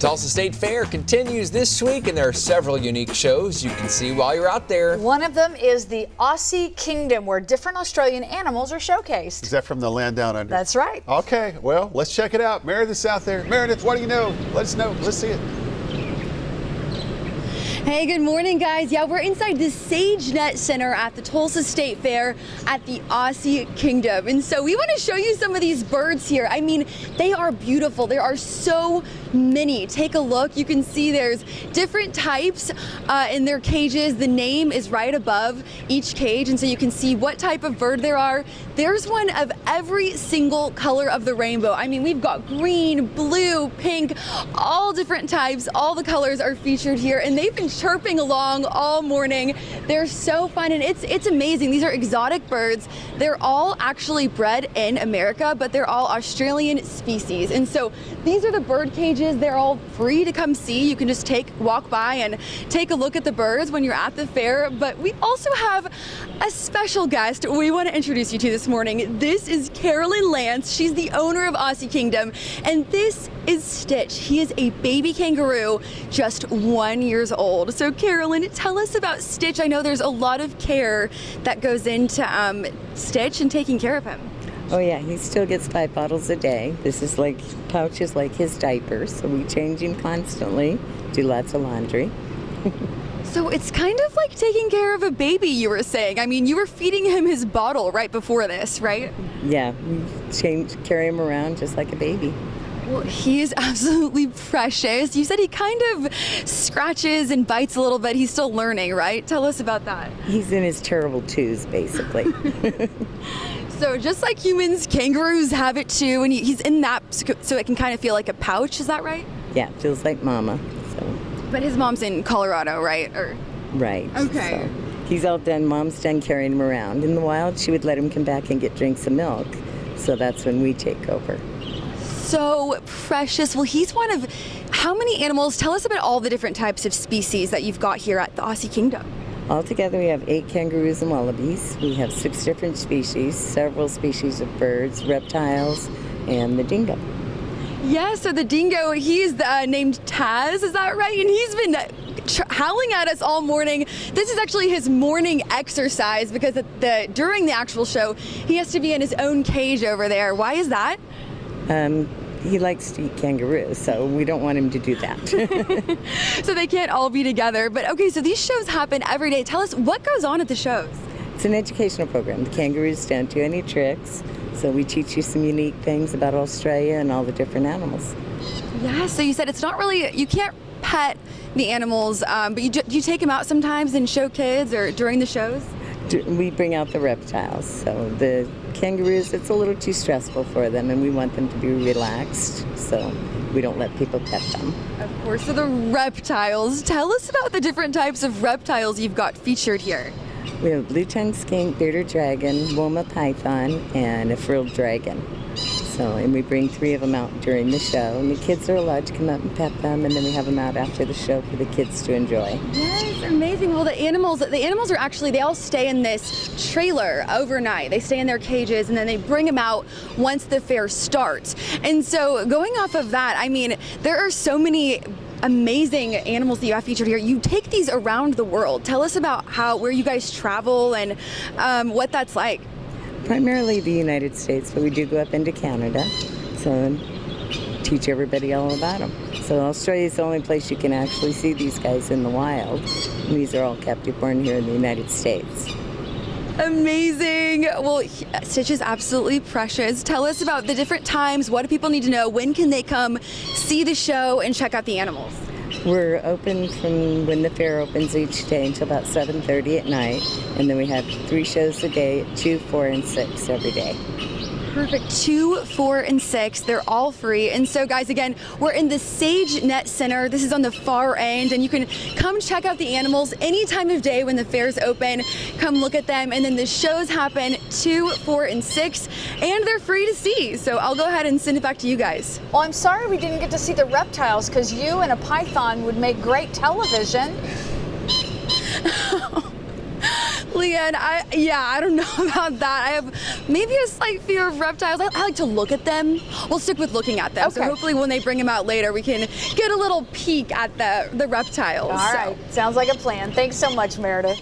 Tulsa State Fair continues this week, and there are several unique shows you can see while you're out there. One of them is the Aussie Kingdom, where different Australian animals are showcased. Is that from the land down under? That's right. Okay, well, let's check it out. Meredith's out there. Meredith, what do you know? Let us know. Let's see it. Hey, good morning, guys. Yeah, we're inside the SageNet Center at the Tulsa State Fair at the Aussie Kingdom. And so we want to show you some of these birds here. I mean, they are beautiful. There are so many. Take a look. You can see there's different types in their cages. The name is right above each cage, and so you can see what type of bird there are. There's one of every single color of the rainbow. I mean, we've got green, blue, pink, all different types. All the colors are featured here, and they've been chirping along all morning. They're so fun, and it's amazing. These are exotic birds. They're all actually bred in America, but they're all Australian species. And so these are the bird cages. They're all free to come see. You can just walk by and take a look at the birds when you're at the fair. But we also have a special guest we want to introduce you to this morning. This is Carolyn Lance. She's the owner of Aussie Kingdom, and this is Stitch. He is a baby kangaroo, just 1 year old. So Carolyn, tell us about Stitch. I know there's a lot of care that goes into Stitch and taking care of him. Oh yeah, he still gets 5 bottles a day. This is like pouches like his diapers, so we change him constantly, do lots of laundry. So it's kind of like taking care of a baby, you were saying. I mean, you were feeding him his bottle right before this, right? Yeah, we carry him around just like a baby. Well, he is absolutely precious. You said he kind of scratches and bites a little bit. He's still learning, right? Tell us about that. He's in his terrible twos, basically. So just like humans, kangaroos have it too, and he's in that so it can kind of feel like a pouch. Is that right? Yeah, feels like mama. So. But his mom's in Colorado, right? Right. Okay. So he's all done. Mom's done carrying him around. In the wild, she would let him come back and get drinks of milk. So that's when we take over. So precious. Well, he's one of how many animals? Tell us about all the different types of species that you've got here at the Aussie Kingdom. Altogether, we have 8 kangaroos and wallabies. We have 6 different species, several species of birds, reptiles, and the dingo. Yeah, so the dingo, he's named Taz, is that right? And he's been howling at us all morning. This is actually his morning exercise because during the actual show, he has to be in his own cage over there. Why is that? He likes to eat kangaroos, so we don't want him to do that. So they can't all be together. But okay, so these shows happen every day. Tell us what goes on at the shows. It's an educational program. The kangaroos don't do any tricks, so we teach you some unique things about Australia and all the different animals. Yeah, so you said it's not really, you can't pet the animals, but you take them out sometimes and show kids or during the shows? We bring out the reptiles. So the kangaroos, it's a little too stressful for them, and we want them to be relaxed, so we don't let people pet them. Of course. So the reptiles, tell us about the different types of reptiles you've got featured here. We have a blue-tongued skink, bearded dragon, woma python, and a frilled dragon. And we bring 3 of them out during the show, and the kids are allowed to come up and pet them, and then we have them out after the show for the kids to enjoy. Yes, amazing. Well, the animals are actually, they all stay in this trailer overnight. They stay in their cages, and then they bring them out once the fair starts. And so going off of that, I mean, there are so many amazing animals that you have featured here. You take these around the world. Tell us about where you guys travel and what that's like. Primarily the United States, but we do go up into Canada, so teach everybody all about them. So Australia is the only place you can actually see these guys in the wild. And these are all captive born here in the United States. Amazing. Well, Stitch is absolutely precious. Tell us about the different times. What do people need to know? When can they come see the show and check out the animals? We're open from when the fair opens each day until about 7:30 at night, and then we have 3 shows a day, 2, 4, and 6 every day. Perfect. 2, 4, and 6. They're all free. And so, guys, again, we're in the SageNet Center. This is on the far end, and you can come check out the animals any time of day when the fair's open. Come look at them, and then the shows happen 2, 4, and 6, and they're free to see. So I'll go ahead and send it back to you guys. Well, I'm sorry we didn't get to see the reptiles, because you and a python would make great television. Leanne, I don't know about that. I have maybe a slight fear of reptiles. I like to look at them. We'll stick with looking at them. So Okay. hopefully when they bring them out later, we can get a little peek at the reptiles. All right, sounds like a plan. Thanks so much, Meredith.